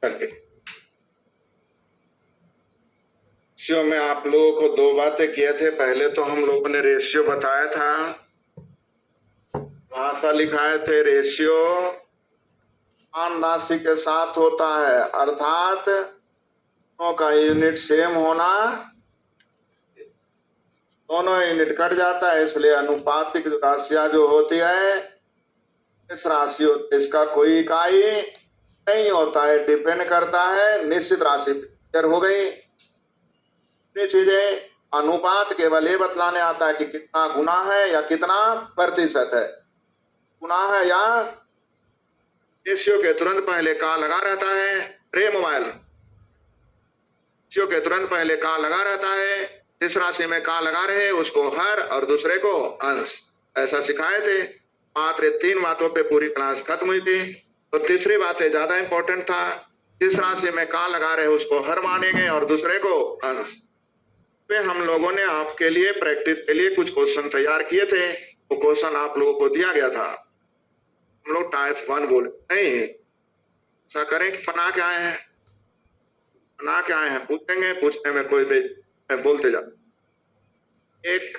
Ratio में आप लोगों को दो बातें किए थे। पहले तो हम लोगों ने रेशियो बताया था, भाषा लिखाए थे। रेशियो समान राशि के साथ होता है, अर्थात दोनों का यूनिट सेम होना, दोनों यूनिट कट जाता है, इसलिए अनुपातिक राशियां जो होती है इस राशि इसका कोई इकाई नहीं होता है, डिपेंड करता है निश्चित राशि पर। हो गई ये चीजें। अनुपात केवल ये बतलाने आता है कि कितना गुना है या कितना प्रतिशत है, गुना है या। रेशियो के तुरंत पहले का लगा रहता है, रे मोबाइल, रेशियो के तुरंत पहले का लगा रहता है। जिस राशि में का लगा रहे उसको हर और दूसरे को अंश, ऐसा सिखाए थे। मात्र 3 बातों पे पूरी क्लास खत्म हुई थी। तो तीसरी बात ज्यादा इंपॉर्टेंट था, जिस राशि में का लगा रहे उसको हर मानेंगे और दूसरे को अंश। पे हम लोगों ने आपके लिए प्रैक्टिस के लिए कुछ क्वेश्चन तैयार किए थे। वो क्वेश्चन आप लोगों को दिया गया था, हम लोग टाइप 1 बोले नहीं। ऐसा करें कि बना के आए हैं, बना के आए हैं, पूछेंगे, पूछने में कोई भी बोलते जा। एक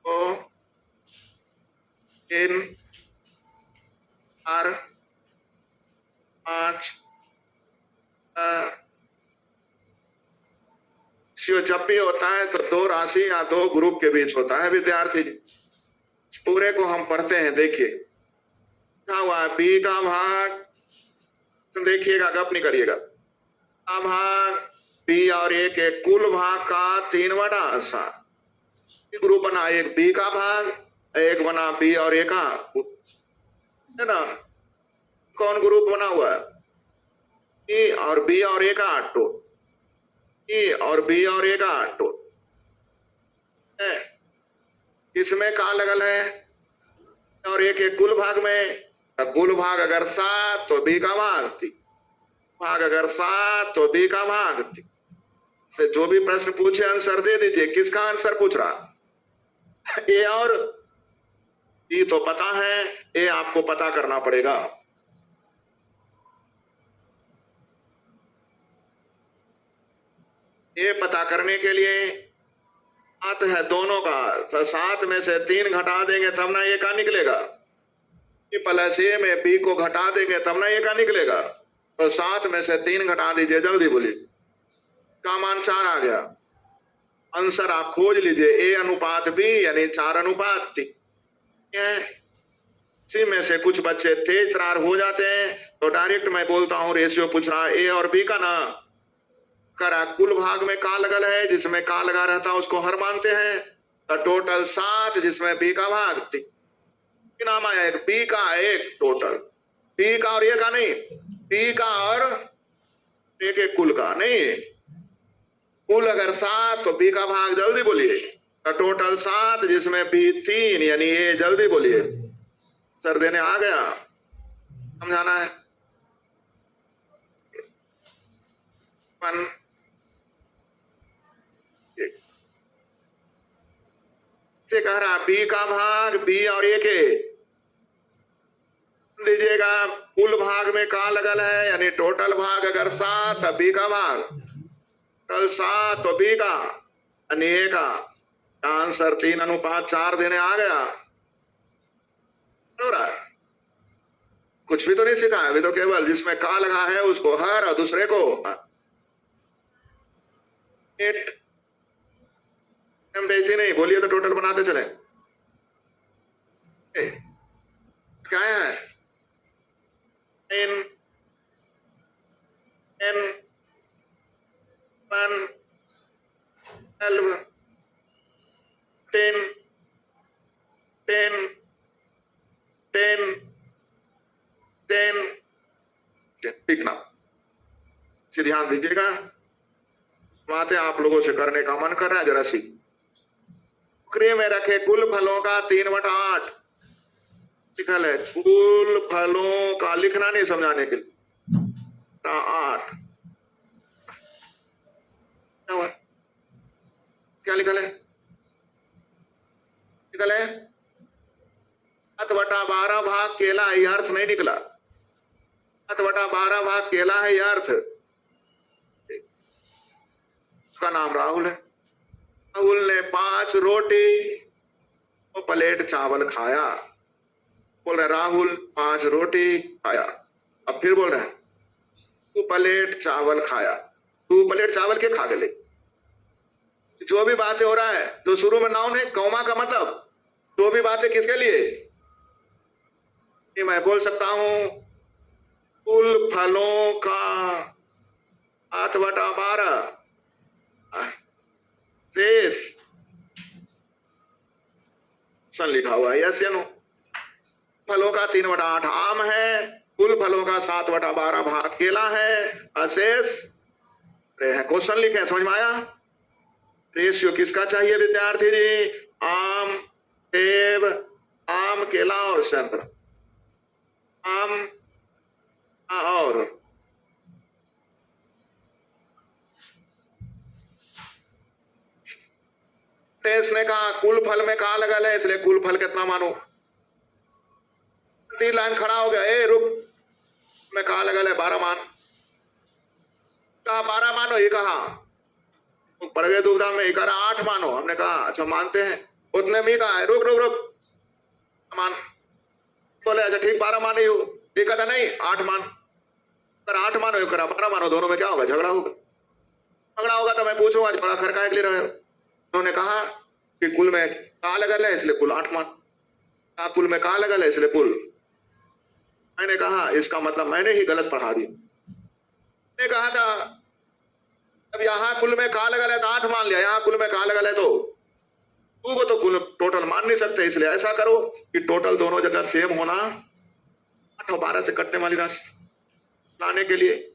दो तीन चार 5 जब भी होता है तो दो राशि या दो ग्रुप के बीच होता है विद्यार्थी। पूरे को हम पढ़ते हैं। देखिए क्या हुआ है, बी का भाग, देखिएगा, गप नहीं करिएगा। का भाग बी और ए के कुल भाग का 3/7 ग्रुप बना। एक बी का भाग, एक बना बी और ए का, है ना। कौन ग्रुप बना हुआ है? बी और बी और ए का टोटल, बी और बी और ए का टोटल। इसमें का लगल है और एक एक कुल भाग में। कुल भाग अगर 7 तो बी का भाग 3, भाग अगर 7 तो बी का भाग 3। से जो भी प्रश्न पूछे आंसर दे दीजिए। किसका आंसर पूछ रहा? ए और बी तो पता है, ए आपको पता करना पड़ेगा। ए पता करने के लिए सात है दोनों का, 7 में से 3 घटा देंगे तब ना ए का निकलेगा। प्लस ए में बी को घटा देंगे तब ना ए का निकलेगा। तो 7 में से 3 घटा दीजिए, जल्दी बोलिए। का मान 4 आ गया। आंसर आप खोज लीजिए, ए अनुपात बी यानी 4/3। इसी में से कुछ बच्चे तेज तरार हो जाते हैं, तो डायरेक्ट मैं बोलता हूं रेशियो पूछ रहा है ए और बी का ना, करा कुल भाग में का लगल है, जिसमें का लगा रहता है उसको हर मानते हैं। तो टोटल 7 जिसमें बी का भाग 3। नाम आया एक बी का, एक टोटल बी का और ए का नहीं, बी का और ए के कुल का नहीं। कुल अगर 7 तो बी का भाग जल्दी बोलिए। तो टोटल 7 जिसमें बी 3 यानी ए, जल्दी बोलिए। सर देने आ गया, समझाना है। से कह रहा बी का भाग बी और ए के दीजिएगा। कुल भाग में का लगल है यानी टोटल भाग अगर 7 तो बी का भाग टोटल 7 तो बी का यानी ए का। आंसर 3/4 देने आ गया। कुछ भी तो नहीं सीखा है अभी, तो केवल जिसमें का लगा है उसको हर और दूसरे को 8 नहीं बोलिए तो टोटल बनाते चले। क्या है? 10 10 1 12 10 10 10 10। ठीक ना, इसे ध्यान दीजिएगा। बातें आप लोगों से करने का मन कर रहा है, जरा सी। टोकरी में रखे कुल फलों का 3/8 लिखल है। कुल फलों का लिखना नहीं समझाने के लिए। 8 क्या लिखल है? लिखल है 7/12 भाग केला। यह अर्थ नहीं निकला। 7/12 भाग केला है यह अर्थ। उसका नाम राहुल है। राहुल ने 5 रोटी और प्लेट चावल खाया। बोल रहे राहुल 5 रोटी खाया। अब फिर बोल रहे हैं 2 प्लेट चावल खाया। 2 प्लेट चावल के खा गए। जो भी बातें हो रहा है, जो शुरू में नाउन है, कौमा का मतलब जो भी बातें किसके लिए, कि मैं बोल सकता हूं कुल फलों का 7/12 शेष सन लिखा हुआ है, यस या नो। फलों का 3/8 आम है, कुल फलों का 7/12 भाग केला है, अशेष है। क्वेश्चन लिखे, समझ में आया? रेशियो किसका चाहिए विद्यार्थी जी? आम, सेब, आम, केला और संतरा। आम और टेस्ट ने कहा कुल फल में कहा लगा है, इसलिए कुल फल कितना मानो। 3 लाइन खड़ा हो गया, ए रुक, मैं कहा लगा है 12 मान। कहा 12 मानो, ये कहा पड़ गए दुविधा में, ये कह रहा 8 मानो। हमने कहा अच्छा मानते हैं। उतने में कहा रुक रुक रुक मान। बोले अच्छा ठीक 12 माने हो। ये कहता नहीं 8 मान। कर 8 मानो, ये करा 12 मानो। दोनों में क्या होगा? झगड़ा होगा। झगड़ा होगा तो मैं पूछूंगा आज बड़ा खरका के लिए रहे हो। उन्होंने कहा कि कुल में कहा लगा है इसलिए कुल 8 मान। कुल में कहा लगा है इसलिए कुल। मैंने कहा इसका मतलब मैंने ही गलत पढ़ा दिया। मैंने कहा था अब यहां कुल में कहा लगा है तो 8 मान लिया, यहां कुल में कहा लगा है तो तू को तो कुल टोटल मान नहीं सकते, इसलिए ऐसा करो कि टोटल दोनों जगह सेम होना। 8 और 12 से कटने वाली राशि लाने के लिए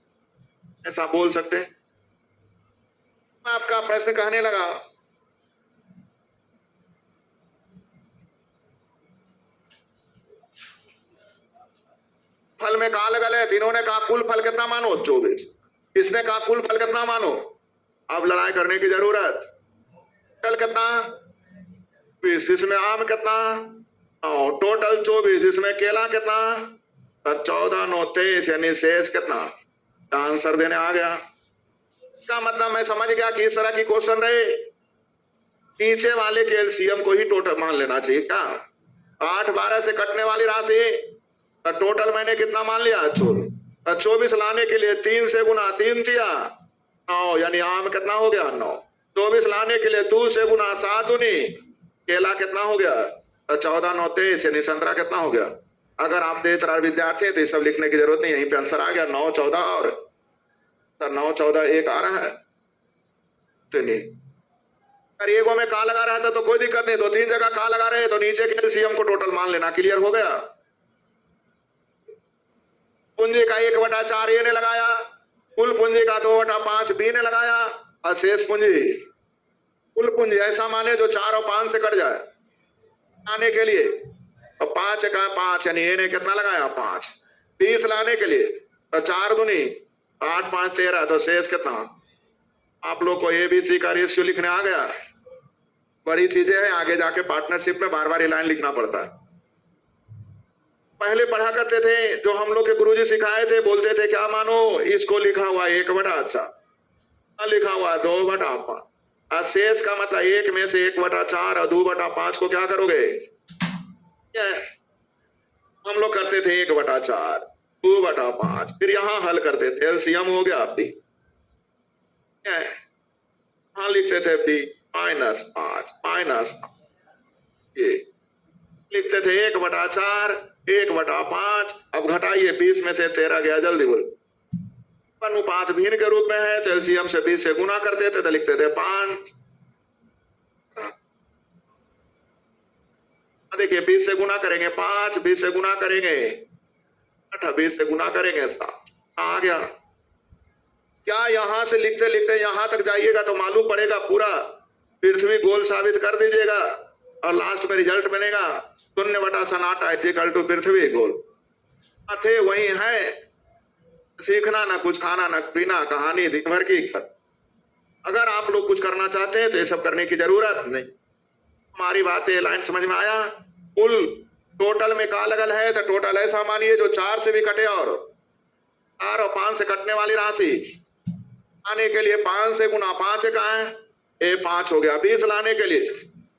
ऐसा बोल सकते हैं। आपका प्रश्न कहने लगा फल में कहा लगा है, तीनों ने कहा कुल फल कितना मानो? 24। इसने कहा कुल फल कितना मानो? अब लड़ाई करने की जरूरत। टोटल कितना? 20। इसमें आम कितना? टोटल 24। इसमें केला कितना? 14 9 23, यानी शेष कितना? आंसर देने आ गया। इसका मतलब मैं समझ गया कि इस तरह की क्वेश्चन रहे पीछे वाले के एलसीएम को ही टोटल मान लेना चाहिए। क्या 8 12 से कटने वाली राशि तो टोटल मैंने कितना मान लिया? 24। 24 लाने के लिए 3 से गुना 3 दिया 9, यानी आम कितना हो गया? 9। 24 लाने के लिए 2 से गुना 7 दूनी केला कितना हो गया? 14 9 23, यानी संतरा कितना हो गया? अगर आप देख रहे विद्यार्थी तो ये सब लिखने की जरूरत नहीं, यहीं पे आंसर आ गया 9 14 और 9 14 1 आ रहा है। तो नहीं अगर एगो में का लगा रहा था तो कोई दिक्कत नहीं, 2-3 जगह का लगा रहे तो नीचे के एलसीएम को टोटल मान लेना। क्लियर हो गया? पूंजी का 1/4 ए ने लगाया, कुल पूंजी का 2/5 बी ने लगाया और शेष पूंजी कुल पूंजी ऐसा माने जो 4 और 5 से कट जाए आने के लिए। और 5 का 5, यानी ए ने कितना लगाया? 5। 30 लाने के लिए तो 4 दूनी 8 5 13, तो शेष कितना? आप लोग को एबीसी का रेशियो लिखने आ गया। बड़ी चीजें हैं, आगे जाके पार्टनरशिप में बार बार ये लाइन लिखना पड़ता है। पहले पढ़ा करते थे जो हम लोग के गुरुजी सिखाए थे, बोलते थे क्या मानो? इसको लिखा हुआ 1/4, लिखा हुआ 2/5। शेष का मतलब 1 में से 1/4 और 2/5 को क्या करोगे? हम लोग करते थे 1/4 2/5, फिर यहां हल करते थे, एलसीएम हो गया आपकी। हाँ लिखते थे -5 माइनस ये लिखते थे 1/4 1/5। अब घटाइए, 20 में से 13 गया, जल्दी बोल। अनुपात भिन्न के रूप में है तो एलसीएम से 20 से गुना करते थे तो लिखते थे 5। देखिए 20 से गुना करेंगे 5, 20 से गुना करेंगे 8, 20 से गुना करेंगे 7, आ गया। क्या यहां से लिखते लिखते यहां तक जाइएगा तो मालूम पड़ेगा पूरा पृथ्वी गोल साबित कर दीजिएगा और लास्ट में रिजल्ट बनेगा 0/सन्नाटा पृथ्वी गोल। थे वही है, सीखना ना कुछ खाना ना पीना, कहानी दिन भर की। अगर आप लोग कुछ करना चाहते हैं तो ये सब करने की जरूरत नहीं। हमारी बात ये लाइन समझ में आया? कुल टोटल में का लगल है तो टोटल ऐसा मानिए जो 4 से भी कटे और 4 और 5 से कटने वाली राशि आने के लिए 5 से गुना 5 का है, ये 5 हो गया। 20 लाने के लिए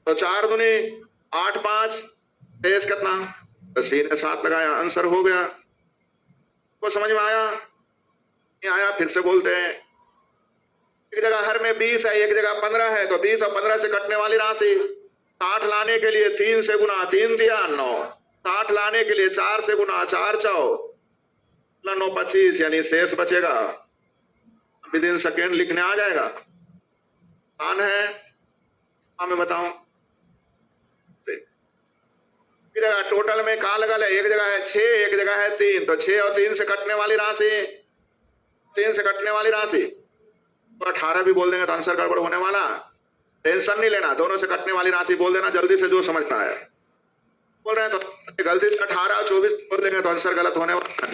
तो 4 दूनी 8, 5 शेष कितना, तो सी ने 7 लगाया, आंसर हो गया। तो समझ में आया नहीं आया? फिर से बोलते हैं। एक जगह हर में 20 है, एक जगह 15 है, तो 20 और 15 से कटने वाली राशि 60 लाने के लिए 3 से गुना 3 दिया 9, 60 लाने के लिए 4 से गुना 4 9 25, यानी शेष बचेगा। विद इन सेकेंड लिखने आ जाएगा। आसान है, हाँ मैं बताऊं। एक जगह टोटल में का लगल है, एक जगह है 6, एक जगह है 3, तो 6 और 3 से कटने वाली राशि, 3 से कटने वाली राशि तो 18 भी बोल देंगे तो आंसर गड़बड़ होने वाला। टेंशन नहीं लेना, दोनों से कटने वाली राशि बोल देना जल्दी से, जो समझता है। बोल रहे हैं तो गलती से 18 और 24 बोल देंगे तो आंसर गलत होने वाला।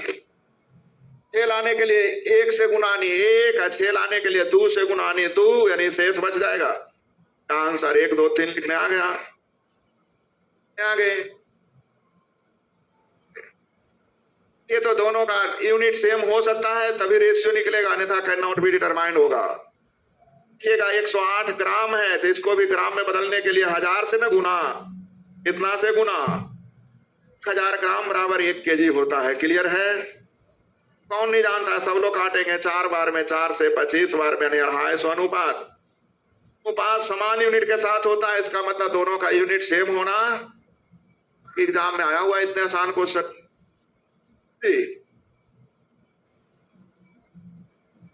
6 लाने के लिए 1 से गुनानी 1, 6 लाने के लिए 2 से गुनानी 2, यानी शेष बच जाएगा। आंसर 1 2 3 लिखने आ गया। आगे ये तो दोनों का यूनिट सेम हो सकता है तभी रेशियो निकलेगा, अन्यथा कैन नॉट बी डिटरमाइंड होगा। देखिएगा 108 ग्राम है तो इसको भी ग्राम में बदलने के लिए 1000 से न गुना, कितना से गुना, 1000 ग्राम बराबर 1 केजी होता है। क्लियर है? कौन नहीं जानता? सब लोग काटेंगे 4 बार में, 4 से 25 बार में, 250 अनुपात। अनुपात समान यूनिट के साथ होता है, इसका मतलब दोनों का यूनिट सेम होना। एग्जाम में आया हुआ इतने आसान क्वेश्चन।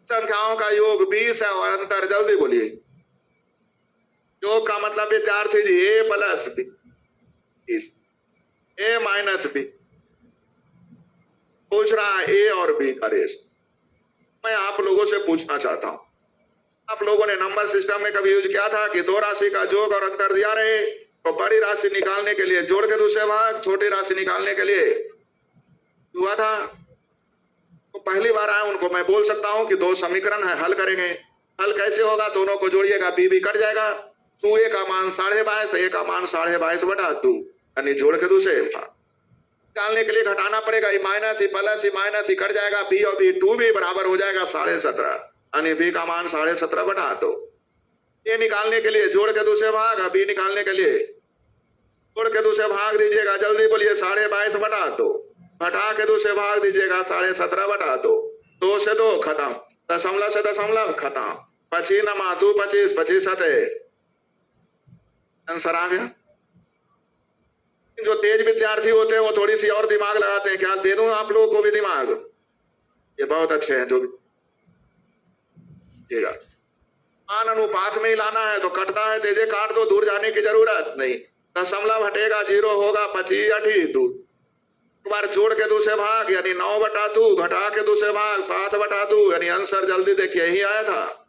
संख्याओं का योग 20 है और अंतर जल्दी बोलिए। योग का मतलब विद्यार्थी जी a plus B, a minus B, पूछ रहा है a और b का रेशो। मैं आप लोगों से पूछना चाहता हूं, आप लोगों ने नंबर सिस्टम में कभी यूज किया था कि दो राशि का योग और अंतर दिया रहे तो बड़ी राशि निकालने के लिए जोड़ के दूसरे भाग, छोटी राशि निकालने के लिए हुआ था? तो पहली बार आए उनको मैं बोल सकता हूं कि दो समीकरण है, हल करेंगे। हल कैसे होगा? दोनों को जोड़िएगा, बी भी कट जाएगा। 2a का मान 22.5, a का मान 22.5/2, यानी जोड़ के दूसरे निकालने के लिए घटाना पड़ेगा। माइनस प्लस माइनस कट जाएगा, बी और बी 2 भी बराबर हो जाएगा 17.5, यानी बी का मान 17.5/2। ये निकालने के लिए जोड़ के दूसरे भाग, बी निकालने के लिए जोड़ के दूसरे भाग दीजिएगा, जल्दी बोलिए। 22.5/2 घटा के दूसरे भाग दीजिएगा, 17.5/2। 2 से 2 खत्म, दशमलव से दशमलव खत्म, 25 नमा 2 25, 25 7, आंसर आ गया। जो तेज विद्यार्थी होते हैं वो थोड़ी सी और दिमाग लगाते हैं। क्या दे दूं आप लोगों को भी दिमाग? ये बहुत अच्छे हैं जो मान अनुपात में ही लाना है तो कटता है, तेजे काट दो, दूर जाने की जरूरत नहीं। दशमलव हटेगा, 0 होगा, 25 8 2, एक बार जोड़ के दूसरे भाग यानी 9/2, घटा के दूसरे भाग 7/2, यानी आंसर जल्दी देखिए यही आया था।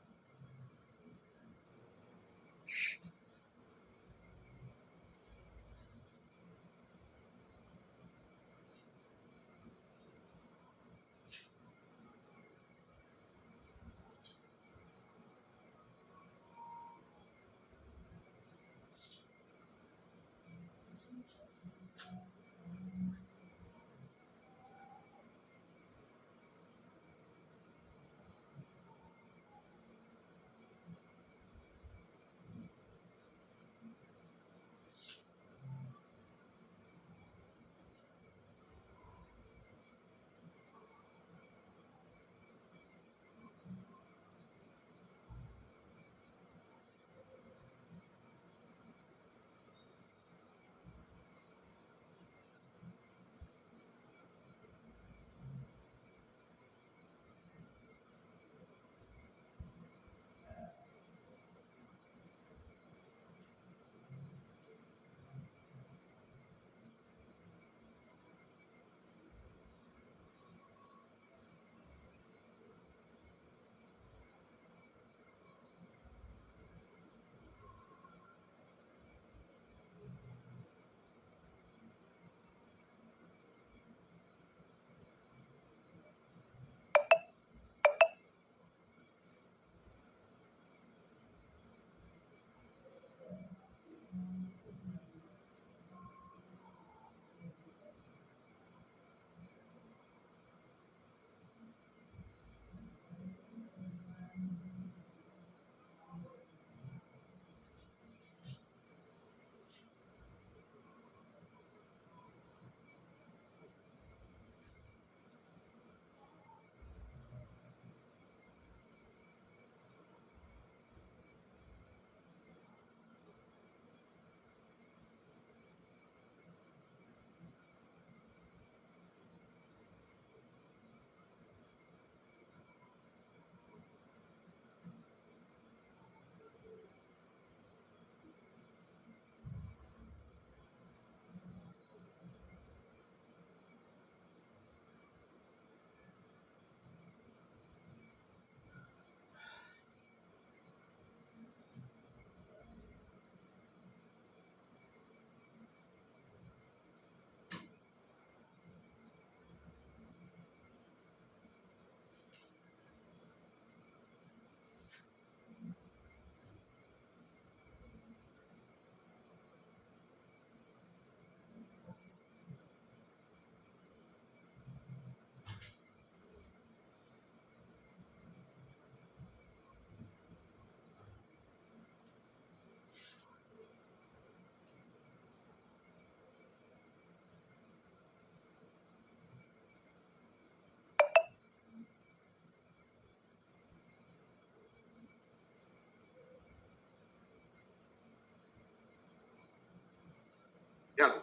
ध्यान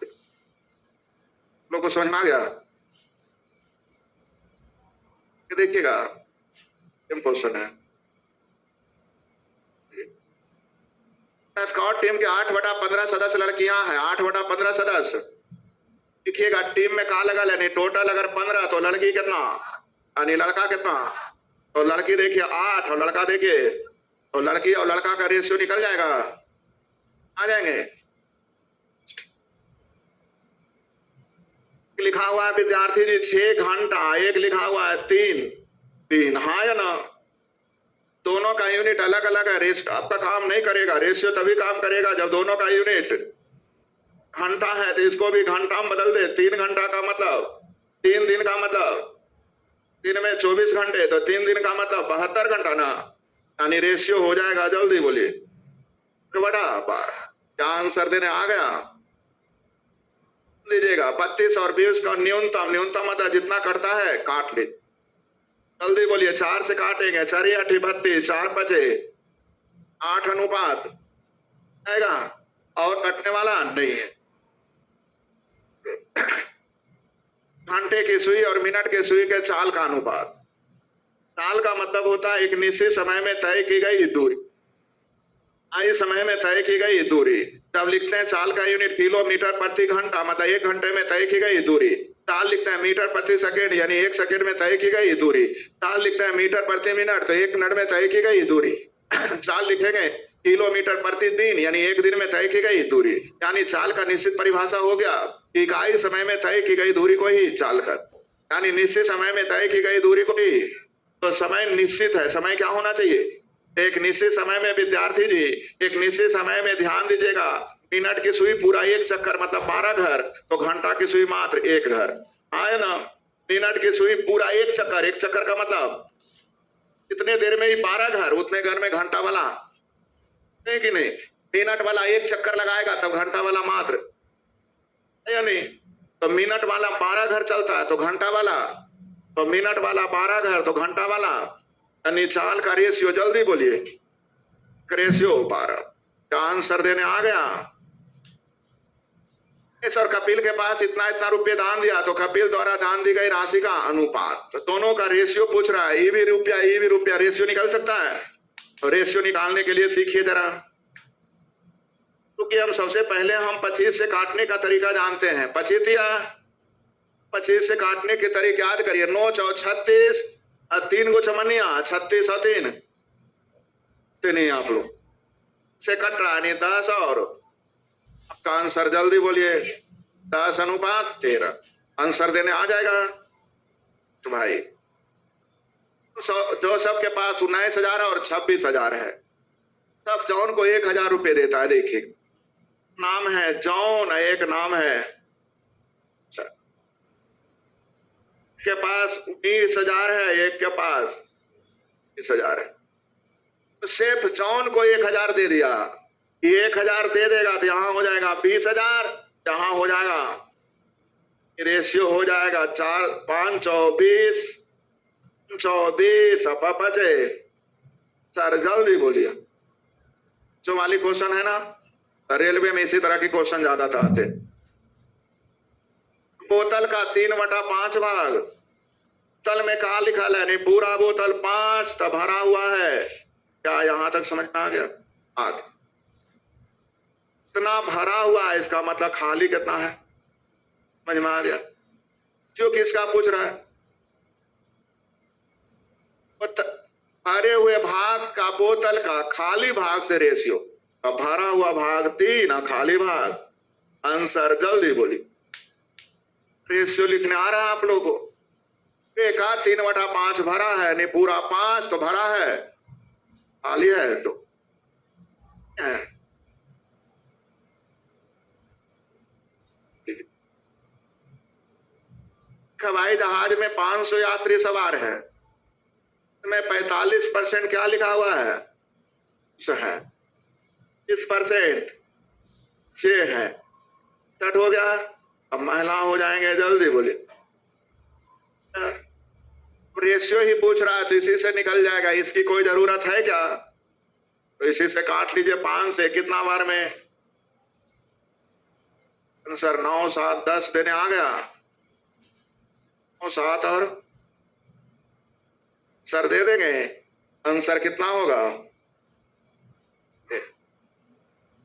लोग को समझ में आ गया? देखिएगा, क्वेश्चन है स्कॉट टीम के 8/15 सदस्य लड़कियां हैं। 8/15 सदस्य देखिएगा, टीम में कहा लगा लेने टोटल अगर 15 तो लड़की कितना यानी लड़का कितना? तो लड़की देखिए 8 और लड़का देखिए, तो लड़की और लड़का का रेशियो निकल जाएगा, आ जाएंगे। लिखा हुआ है विद्यार्थी जी 6 घंटा, एक लिखा हुआ है 3 हाँ या ना? दोनों का यूनिट अलग अलग है, रेशियो आपका काम नहीं करेगा। रेशियो तभी काम करेगा जब दोनों का यूनिट घंटा है, तो इसको भी घंटा में बदल दे। 3 घंटा का मतलब 3 दिन का मतलब, दिन में 24 घंटे, तो 3 दिन का मतलब 72 घंटा ना, यानी रेशियो हो जाएगा। जल्दी बोलिए बड़ा बार क्या आंसर देने आ गया? दीजिएगा 32 और 20 का न्यूनतम मतलब जितना करता है काट ले। जल्दी बोलिए, 4 से काटेंगे, 4 8 32, 4 बचे 8 अनुपात आएगा, और कटने वाला नहीं है। घंटे की सुई और मिनट के सुई के चाल का अनुपात। चाल का मतलब होता है एक निश्चित समय में तय की गई दूरी, इस समय में तय की गई दूरी। तब लिखते हैं चाल का यूनिट किलोमीटर प्रति घंटा, मतलब 1 घंटे में तय की गई दूरी। चाल लिखते हैं मीटर प्रति सेकेंड, यानी 1 सेकेंड में तय की गई दूरी। चाल लिखते हैं मीटर प्रति मिनट, तो 1 मिनट में तय की गई दूरी। चाल लिखेंगे किलोमीटर प्रति दिन, यानी 1 दिन में तय की गई दूरी। यानी चाल का निश्चित परिभाषा हो गया कि इकाई समय में तय की गई दूरी को ही चाल कर, यानी निश्चित समय में तय की गई दूरी को ही। तो समय निश्चित है, समय क्या होना चाहिए? एक निश्चित समय में विद्यार्थी जी, एक निश्चित समय में ध्यान दीजिएगा, मिनट की सुई पूरा 1 चक्कर मतलब 12 घर, तो घंटा की सुई मात्र 1 घर, है ना? मिनट की सुई पूरा 1 चक्कर, 1 चक्कर का मतलब इतने देर में ही 12 घर, उतने घर में घंटा वाला है कि नहीं? मिनट वाला 1 चक्कर लगाएगा तब घंटा वाला मात्र है या नहीं? तो मिनट वाला 12 घर चलता है, तो घंटा वाला, तो मिनट वाला 12 घर तो घंटा वाला, यानी चाल का रेशियो। जल्दी बोलिए, रेशियो 12। क्या आंसर देने आ गया? सर कपिल के पास इतना इतना रुपये दान दिया, तो कपिल द्वारा दान दी गई राशि का अनुपात, तो दोनों का रेशियो पूछ रहा है। ईवी रुपया रेशियो निकल सकता है? तो रेशियो निकालने के लिए सीखिए जरा, क्योंकि हम सबसे पहले हम 25 से काटने का तरीका जानते हैं। 25 से काटने के तरीके याद करिए। 9 चौ 36, 3 गो चमनिया 36 और 3 नहीं, आप लोग से कट रहा नहीं 10, और आपका आंसर जल्दी बोलिए 10 अनुपात 13। आंसर देने आ जाएगा तो भाई, जो सबके पास 19,000 और 26,000 है, सब जॉन को 1,000 रुपये देता है। देखिए नाम है जॉन, एक नाम है के पास 19,000 है, एक के पास 20,000 है, तो सिर्फ जॉन को 1,000 दे दिया। 1,000 दे देगा तो यहां हो जाएगा 20,000, यहां हो जाएगा रेशियो हो जाएगा 4 5 24 24 अब बचे। सर जल्दी बोलिए, जो वाली क्वेश्चन है ना, रेलवे में इसी तरह की क्वेश्चन ज्यादा आते। बोतल का 3/5 भाग, बोतल में कहा लिखा है? नहीं, पूरा बोतल 5 तब भरा हुआ है। क्या यहां तक समझ में आ गया? आगे इतना भरा हुआ है, इसका मतलब खाली कितना है? समझ में आ गया? जो किसका पूछ रहा है? भरे हुए भाग का बोतल का खाली भाग से रेशियो, अब भरा हुआ भाग 3 और खाली भाग। आंसर जल्दी बोली, रेशियो लिखने आ रहा है आप लोगों को? एक 3/5 भरा है, नहीं पूरा 5 तो भरा है, खाली है तो हवाई जहाज में 500 यात्री सवार है, में 45% क्या लिखा हुआ है? 30% से है। सेट हो गया। अब महिला हो जाएंगे, जल्दी बोलिए। रेशियो ही पूछ रहा है तो इसी से निकल जाएगा, इसकी कोई जरूरत है क्या? तो इसी से काट लीजिए 5 से, कितना बार में आंसर 9, 7, 10 देने आ गया। 9, 7 और सर दे देंगे। आंसर कितना होगा?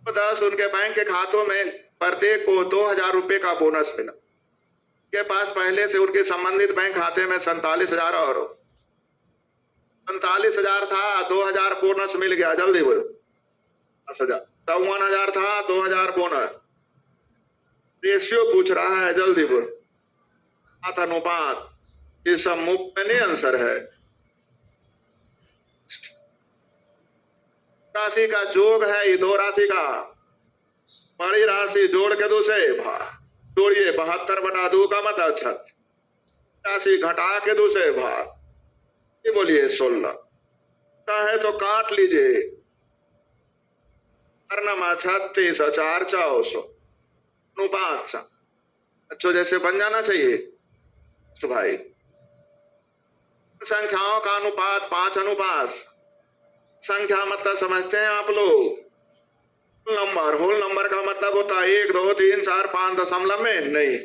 10 उनके बैंक के खातों में प्रत्येक को 2000 रुपए का बोनस मिला। के पास पहले से उनके संबंधित बैंक खाते में 47,000 और 47,000 था, 2000 बोनस मिल गया। जल्दी बोलो। 10,000, 54,000 था, 2000 बोनस। रेशियो पूछ रहा है, जल्दी बोलो। अनुपात, ये सब मुफ्त में नहीं आंसर है। राशि का जोग है ये, दो राशि का। बड़ी राशि जोड़ के 2 से भाग, जोड़िए 72/2 का मतलब 36। राशि घटा के 2 से भाग, ये बोलिए 16। है तो काट लीजिए। 36 4 400 अनुपात अच्छो जैसे बन जाना चाहिए तो भाई। संख्याओं का अनुपात 5 अनुपात। संख्या मतलब समझते हैं आप लोग? नंबर, होल नंबर का मतलब होता है 1 2 3 4 5 दशमलव में नहीं।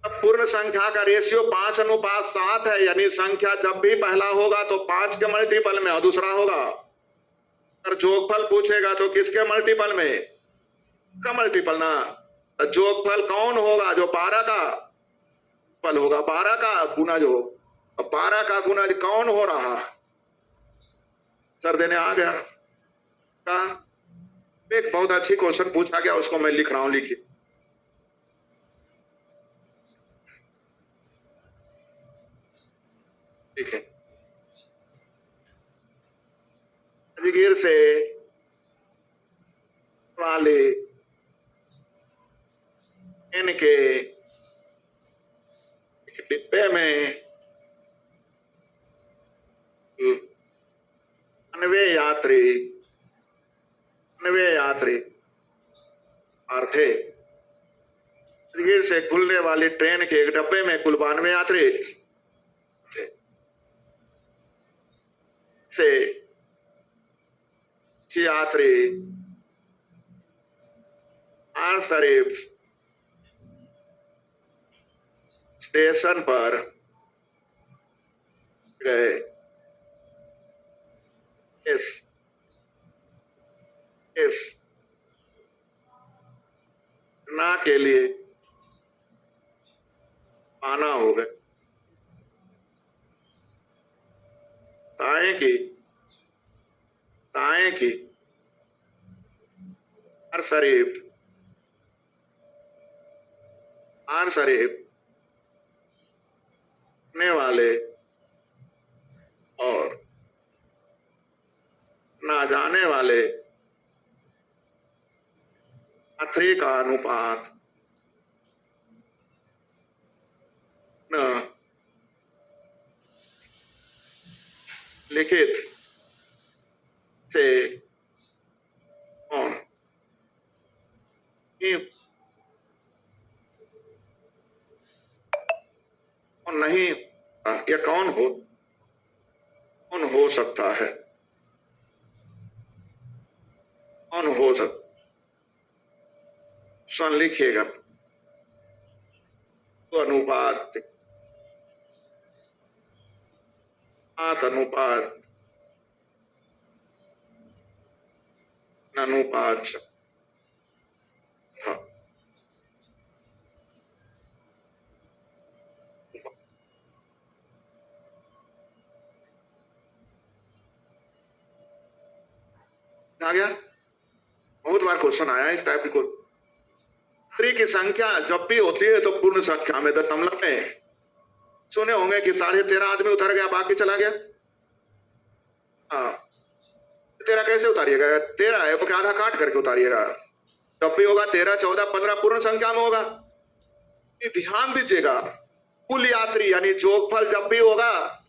अब पूर्ण संख्या का रेशियो 5 अनुपात 7 है, यानी संख्या जब भी पहला होगा तो 5 के मल्टीपल में और दूसरा होगा। अगर जोगफल पूछेगा तो किसके मल्टीपल में? का मल्टीपल ना। जोगफल कौन होगा? जो 12 का फल होगा, 12 का गुना जो 12 का गुना कौन हो रहा? सर देने आ गया का एक बहुत अच्छी क्वेश्चन पूछा गया, उसको मैं लिख रहा हूं, लिखिए। ठीक है। राजगीर से वाले इनके डिब्बे में 90 यात्री और थे। राजगीर से खुलने वाली ट्रेन के एक डब्बे में कुल 92 यात्री थे। से यात्री आर शरीफ स्टेशन पर गए। इस ना के लिए आना हो गए। ताए की आर शरीफ ने वाले और ना जाने वाले यात्री का अनुपात न लिखित से कौन नहीं, या कौन हो सकता है? कौन हो सकता? सन लिखिएगा। तो अनुपात अनुपात आ गया। बहुत बार क्वेश्चन आया इस टाइप की। यात्री की संख्या जब भी होती है तो पूर्ण संख्या में, दशमलव में। सुने होंगे कि 13.5 आदमी उतर गया, बाकी चला गया। हाँ, 13 कैसे उतारिएगा? 13 है तो क्या आधा काट करके उतारिएगा? जब भी होगा 13, 14, 15 पूर्ण संख्या में होगा। ध्यान दीजिएगा, कुल यात्री यानी जोगफल जब भी होगा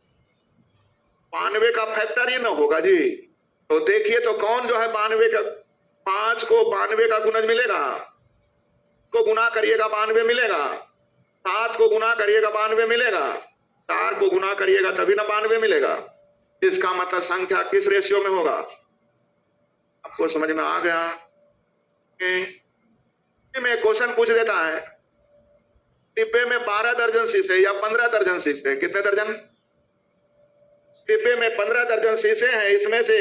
92 का फैक्टर ही ना होगा जी। तो देखिए तो कौन जो है 92 का, 5 को 92 का गुणज मिलेगा, को गुना करिएगा 92 मिलेगा, 7 को गुना करिएगा 92 मिलेगा, 4 को गुना करिएगा तभी ना 92 मिलेगा। इसका मतलब संख्या किस रेशियो में होगा? आपको समझ में आ गया? में क्वेश्चन पूछ देता है, डिब्बे में 12 दर्जन शीशे या 15 दर्जन शीशे, कितने दर्जन? डिब्बे में 15 दर्जन शीशे हैं, इसमें से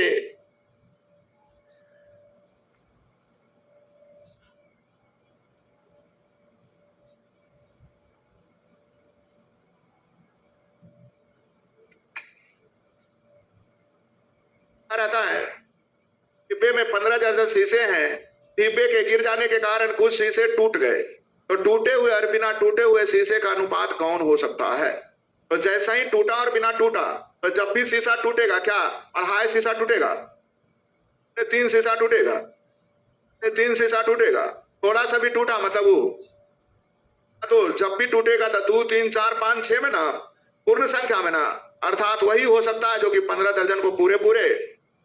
रहता है, डिब्बे में 15 दर्जन शीशे हैं, डिब्बे के गिर जाने के कारण कुछ शीशे टूट गए, तो टूटे हुए और बिना टूटे हुए शीशे का अनुपात कौन हो सकता है? तो जैसा ही टूटा और बिना टूटा, तो जब भी शीशा टूटेगा, क्या 2.5 शीशा टूटेगा? 3 शीशा टूटेगा, 3 शीशा टूटेगा, थोड़ा सा भी टूटा मतलब वो, तो जब भी टूटेगा तो 2 3 4 5 6 में ना, पूर्ण संख्या में ना, अर्थात वही हो सकता है जो कि 15 दर्जन को पूरे पूरे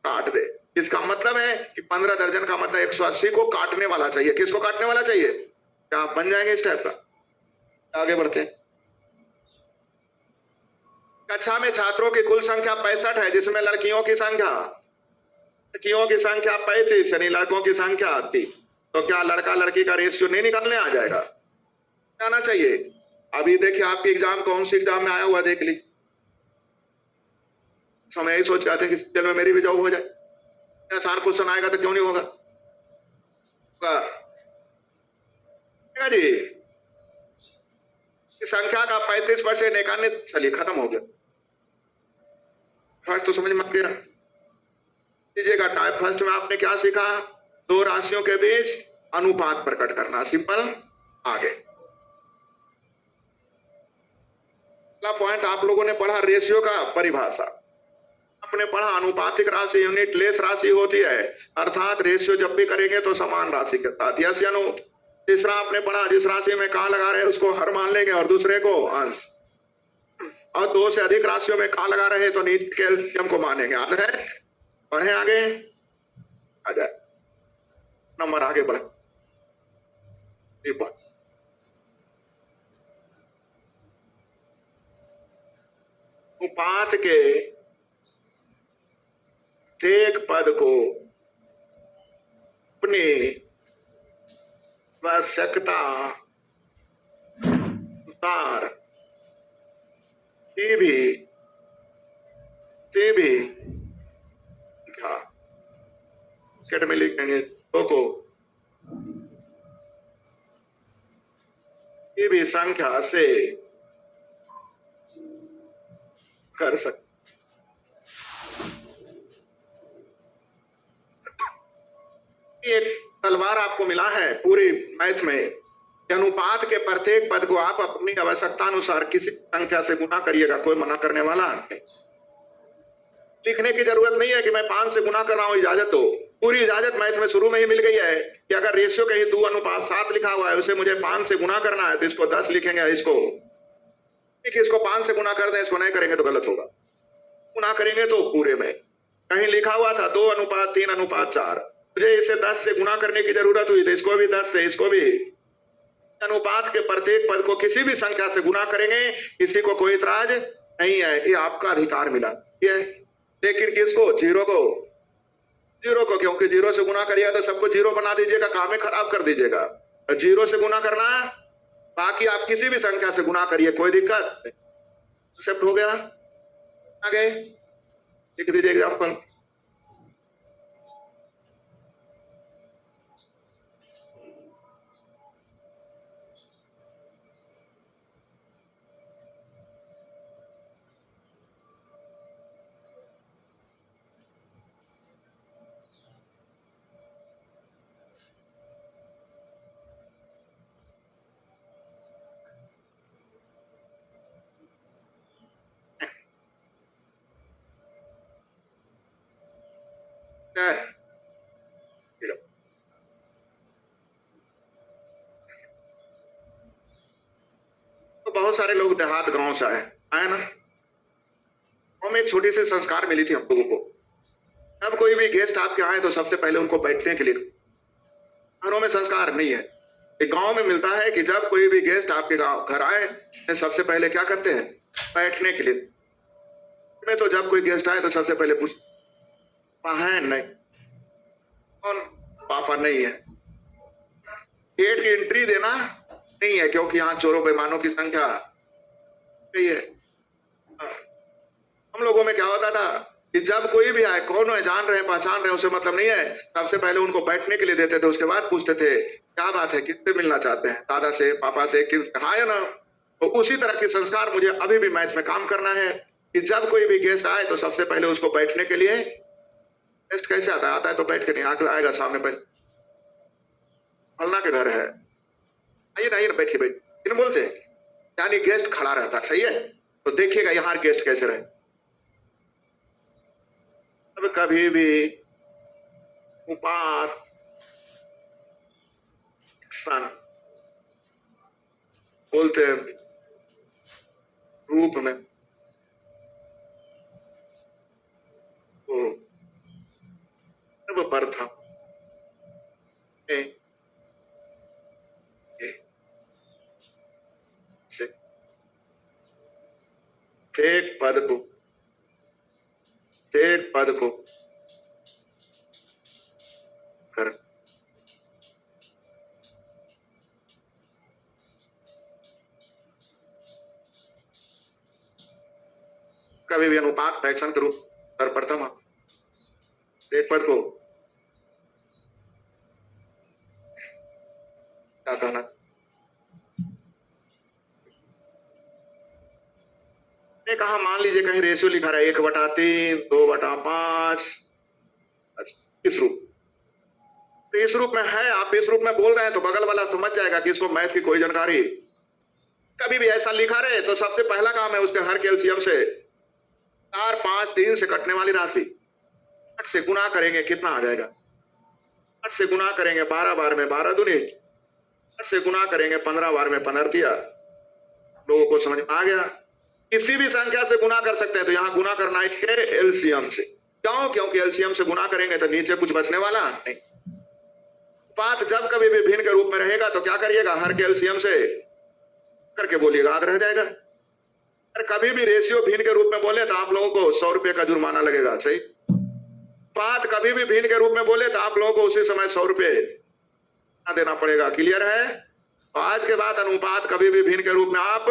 काट दे। इसका मतलब है कि 15 दर्जन का मतलब 180 को काटने वाला चाहिए। किसको काटने वाला चाहिए? क्या आप बन जाएंगे इस टाइप का? आगे बढ़ते हैं। कक्षा में छात्रों की कुल संख्या 65 है, जिसमें लड़कियों की संख्या 35 यानी लड़कों की संख्या 30। तो क्या लड़का लड़की का रेशियो नहीं निकालने आ जाएगा? आना चाहिए। अभी देखिए आपकी एग्जाम कौन सी एग्जाम में आया हुआ देख ली, समय यही सोच रहे थे कि चल में मेरी भी जॉब हो जाए, आसान क्वेश्चन आएगा तो क्यों नहीं होगा जी। इस संख्या का 35% 91, चलिए खत्म हो गया। फर्स्ट तो समझ में आ गया। लीजिएगा टाइप फर्स्ट में आपने क्या सीखा? दो राशियों के बीच अनुपात प्रकट करना, सिंपल। आगे अगला पॉइंट आप लोगों ने पढ़ा रेशियो का परिभाषा, आपने पढ़ा अनुपातिक राशि यूनिट लेस राशि होती है, अर्थात रेशियो जब भी करेंगे तो समान राशि के साथ, यस या नो। तीसरा आपने पढ़ा जिस राशि में का लगा रहे उसको हर मान लेंगे और दूसरे को अंश, और 2 से अधिक राशियों में का लगा रहे तो नीचे के एलसीएम को मानेंगे। याद है? पढ़े आगे आ जाए, नंबर आगे बढ़े। अनुपात के एक पद को अपनी आवश्यकता अनुसार से भी क्या में लिखेंगे तो को ये भी संख्या से कर सकते। एक तलवार आपको मिला है पूरी मैथ में, अनुपात के प्रत्येक पद को आप अपनी आवश्यकता अनुसार किसी संख्या से गुना करिएगा, कोई मना करने वाला नहीं। लिखने की जरूरत नहीं है कि मैं 5 से गुना कर रहा हूं, इजाजत दो। पूरी इजाजत मैथ में शुरू में ही मिल गई है कि अगर रेशियो कहीं 2:7 लिखा हुआ है, उसे मुझे 5 से गुना करना है, तो इसको 10 लिखेंगे, इसको 5 से गुना कर दें, इसको नहीं करेंगे तो गलत होगा। गुना करेंगे तो पूरे में कहीं लिखा हुआ था 2:3:4, मुझे इसे 10 से गुना करने की जरूरत हुई, तो इसको भी 10 से, इसको भी। अनुपात के प्रत्येक पद को किसी भी संख्या से गुना करेंगे, किसी को कोई इतराज नहीं है, ये आपका अधिकार मिला ये। लेकिन किसको? जीरो को, क्योंकि 0 से गुना करिएगा तो सबको 0 बना दीजिएगा, काम खराब कर दीजिएगा। 0 से गुना करना, बाकी आप किसी भी संख्या से गुना करिए, कोई दिक्कत नहीं। एक्सेप्ट हो गया? आगे लिख दीजिए एग्जाम्पल। तो बहुत सारे लोग देहात गांव से आए ना, गांव में एक छोटी सी संस्कार मिली थी हम लोगों को। अब कोई भी गेस्ट आपके आए तो सबसे पहले उनको बैठने के लिए, घरों में संस्कार नहीं है, एक गांव में मिलता है कि जब कोई भी गेस्ट आपके गांव घर आए तो सबसे पहले क्या करते हैं? बैठने के लिए। में तो जब कोई गेस्ट आए तो सबसे पहले पूछ, है नहीं? कौन? पापा नहीं है। गेट की एंट्री देना नहीं है, क्योंकि यहाँ चोरों बेईमानों की संख्या सही है। हम लोगों में क्या होता था कि जब कोई भी आए, कौन है, जान रहे हैं पहचान रहे हैं, उसे मतलब नहीं है, सबसे पहले उनको बैठने के लिए देते थे, उसके बाद पूछते थे क्या बात है, किससे मिलना चाहते हैं, दादा से, पापा से, किस, हाँ या ना। तो उसी तरह के संस्कार मुझे अभी भी मैच में काम करना है कि जब कोई भी गेस्ट आए तो सबसे पहले उसको बैठने के लिए, गेस्ट कैसे आता है, आता है तो बैठ के नहीं आएगा सामने पर, फलना के घर है, आइए ना बैठिए बैठिए बोलते हैं, यानी गेस्ट खड़ा रहता, सही है। तो देखिएगा यहाँ गेस्ट कैसे रहे। अब कभी भी उपात सन बोलते हैं रूप में तो अब प्रथम से एक पद को कर कभी भी अनुपात फ्रैक्शन के रूप सर्वप्रथम एक पद को क्या कहना, कहा मान लीजिए कहीं रेशियो लिखा रहा है 1/3, 2/5, इस रूप, तो इस रूप में है, आप इस रूप में बोल रहे हैं तो बगल वाला समझ जाएगा कि इसको मैथ की कोई जानकारी। कभी भी ऐसा लिखा रहे तो सबसे पहला काम है उसके हर के एलसीएम से 4, 5, 3 से कटने वाली राशि 8 से गुना करेंगे, कितना आ जाएगा, 8 से गुना करेंगे 12 बार में 12 दूनी, 8 से गुना करेंगे 15 बार में 15 दिया। लोगों को समझ में आ गया। किसी भी संख्या से गुना कर सकते हैं, तो यहाँ गुना करना है एलसीएम से, क्यों, क्योंकि एलसीएम से गुना करेंगे तो नीचे कुछ बचने वाला नहीं। पात जब कभी भी भिन्न के रूप में रहेगा तो क्या करिएगा, हर के एलसीएम से करके बोलिएगा, याद रह जाएगा। अगर कभी भी रेशियो भिन्न के रूप में बोले तो आप लोगों को 100 रुपए का जुर्माना लगेगा, सही। पात कभी भी भिन्न के रूप में बोले तो आप लोगों को उसी समय 100 रुपए देना पड़ेगा, क्लियर है। तो आज के बाद अनुपात कभी भी भिन्न के रूप में आप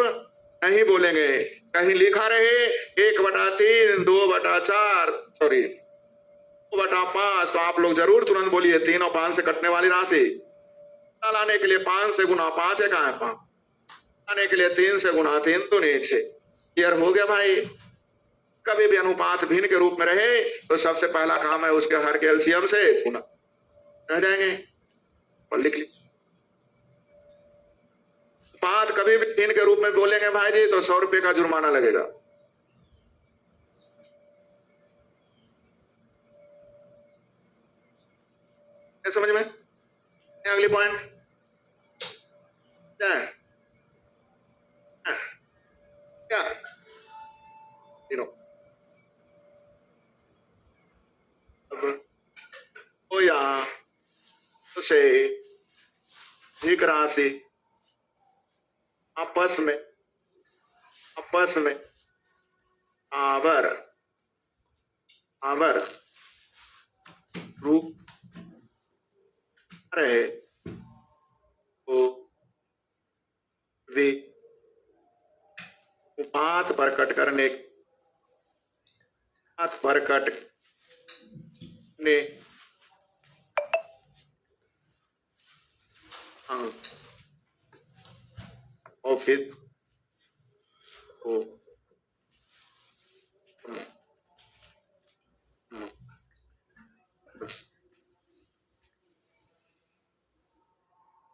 नहीं बोलेंगे। कहीं लिखा रहे 1/3, 2/4, सॉरी 2/5, तो आप लोग जरूर तुरंत बोलिए 3 और 5 से कटने वाली राशि लाने के लिए 5 से गुना 5 है, कहां है 5, लाने के लिए 3 से गुना 3 तो नीचे, क्लियर हो गया भाई। कभी भी अनुपात भिन्न के रूप में रहे तो सबसे पहला काम है उसके हर के एलसीएम से गुना, रह जाएंगे और लिख लीजिए। पात कभी भी भिन्न के रूप में बोलेंगे भाई जी तो 100 रुपए का जुर्माना लगेगा। समझ में? अगली पॉइंट क्या है, क्या अब तो यहां उसे एक राशि आपस में आवर रूप रहे तो वे उपात पर कट करने और फिर बस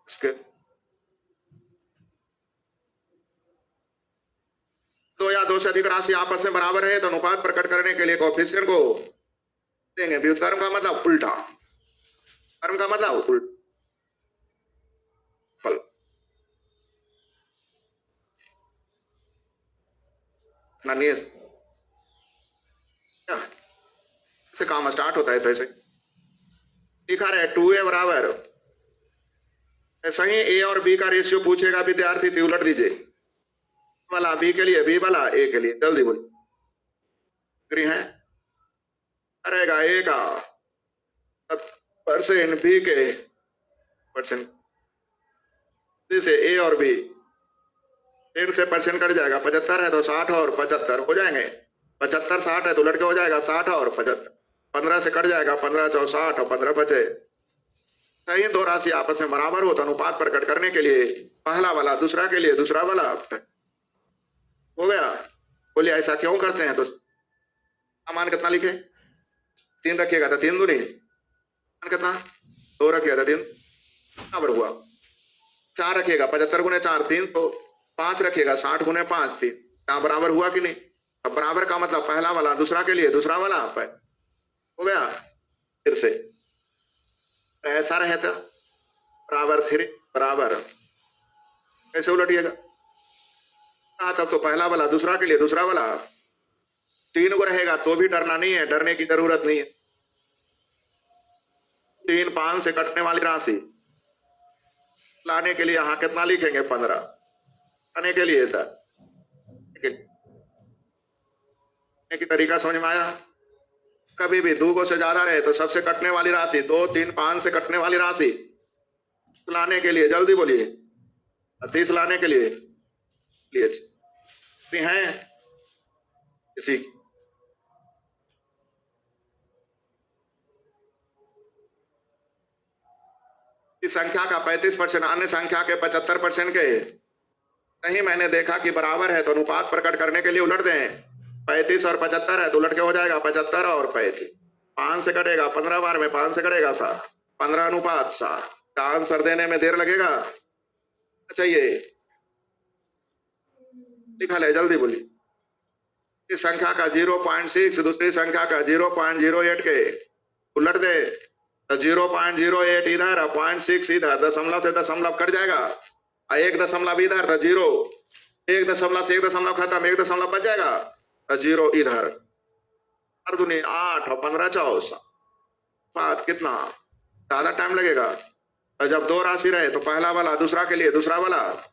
इसके 2 या 2 से अधिक राशि आपस में बराबर है तो अनुपात प्रकट करने के लिए कोएफिशिएंट को देंगे। व्युत्क्रम का मतलब उल्टा, कर्म का मतलब उल्टा फल। से काम स्टार्ट होता है तो ऐसे लिखा रहे 2a बराबर, ऐसा ही a और b का रेशियो पूछेगा विद्यार्थी तो उलट दीजिए, वाला b के लिए, b वाला a के लिए, जल्दी बोलिए है रहेगा a का % b के %, जैसे ए और बी 10 से परसेंट कट जाएगा, 75 है तो 60 और 75 हो जाएंगे, 75 60 है तो लड़के हो जाएगा 60 और 75, 15 से कट जाएगा, 15 चौ 60 और 15 बचे। सही दो राशि आपस में बराबर हो तो अनुपात प्रकट करने के लिए पहला वाला दूसरा के लिए दूसरा वाला हो गया। बोलिए ऐसा क्यों करते हैं? तो मान कितना लिखे? 3 रखिएगा तो 3 दूनी कितना, 2 रखिएगा तो 3 बराबर हुआ। 4 रखिएगा 75 गुने 4 3, तो 5 रखिएगा 60 गुने 5 3, क्या बराबर हुआ कि नहीं? अब बराबर का मतलब पहला वाला दूसरा के लिए दूसरा वाला हो गया। फिर से ऐसा रहे तो बराबर 3 बराबर कैसे उलटिएगा? तब तो पहला वाला दूसरा के लिए दूसरा वाला 3 को रहेगा तो भी डरना नहीं है, डरने की जरूरत नहीं है। 3 5 से कटने वाली राशि लाने के लिए यहां कितना लिखेंगे? 15 लाने के लिए की तरीका समझ में आया? कभी भी 2 से ज्यादा रहे तो सबसे कटने वाली राशि 2 3 5 से कटने वाली राशि लाने के लिए जल्दी बोलिए 30 लाने के लिए हैं किसी संख्या का 35% अन्य संख्या के 75% के कहीं मैंने देखा कि बराबर है तो अनुपात प्रकट करने के लिए उलट दें। 35 और 75 है तो उलट के हो जाएगा 75 और 35, 5 से कटेगा 15 बार में 5 से कटेगा 7, 15 अनुपात 7 का आंसर देने में देर लगेगा? चाहिए लिखा ले जल्दी बोलिए। इस संख्या का 0.6 दूसरी संख्या का 0.08 के उलट दे तो 0.08 इधर 0.6 इधर, दशमलव से दशमलव कट जाएगा, 1 दशमलव इधर तो 0, 1 दशमलव से 1 दशमलव खत्म, 1 दशमलव बच जाएगा तो 0 इधर, 8 दूनी 8 और 15 चौ 7, कितना ज्यादा टाइम लगेगा? तो जब 2 राशि रहे तो पहला वाला दूसरा के लिए दूसरा वाला,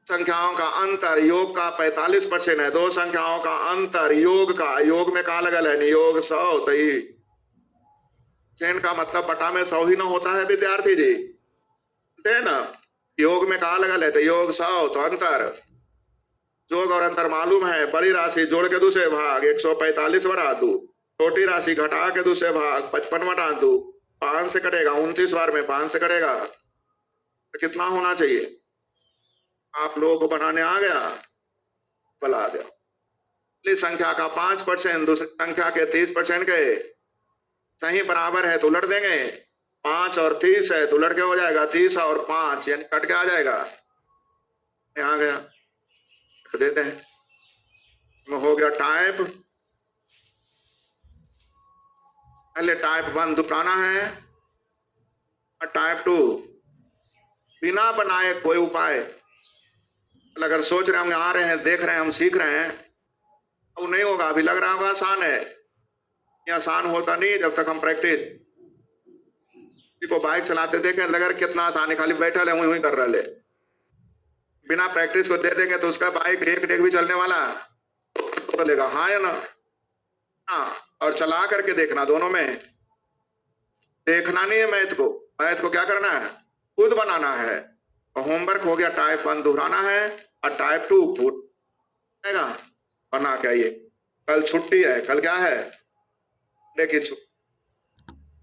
संख्याओं का अंतर योग का 45% है, 2 संख्याओं का अंतर योग का, योग में कहा लगल है योग 100 तो चैन का मतलब बटा में 100 ही ना होता है विद्यार्थी जी, है ना? योग में कहा लगल है तो योग 100 तो अंतर, जोग और अंतर मालूम है। बड़ी राशि जोड़ के दूसरे भाग 145 बढ़ा दू, छोटी राशि घटा के दूसरे भाग 55 बढ़ा दू, 5 से कटेगा 29 बार में 5 से कटेगा तो कितना होना चाहिए? आप लोगों को बनाने आ गया? बता दो। पहली संख्या का 5% दूसरी संख्या के 30% के सही बराबर है तो उलट देंगे, 5 और 30 है तो उलट के हो जाएगा 30 और 5 यानी कट के आ जाएगा, आ गया देते हैं। हो गया टाइप, पहले टाइप 1 दुकाना है और टाइप 2 बिना बनाए कोई उपाय। अगर सोच रहे होंगे आ रहे हैं देख रहे हैं हम सीख रहे हैं, अब नहीं होगा, अभी लग रहा होगा आसान है, ये आसान होता नहीं जब तक हम प्रैक्टिस को बाइक चलाते देखें लगा कितना आसान है, खाली बैठा है वही कर रहे, बिना प्रैक्टिस को दे देंगे तो उसका बाइक एक भी चलने वाला चलेगा, हाँ या ना? हाँ, और चला करके देखना, दोनों में देखना नहीं है मैथ को क्या करना है? खुद बनाना है। होमवर्क हो गया, टाइप 1 दोहराना है और टाइप 2 बना के आइए। कल छुट्टी है, कल क्या है? देखिए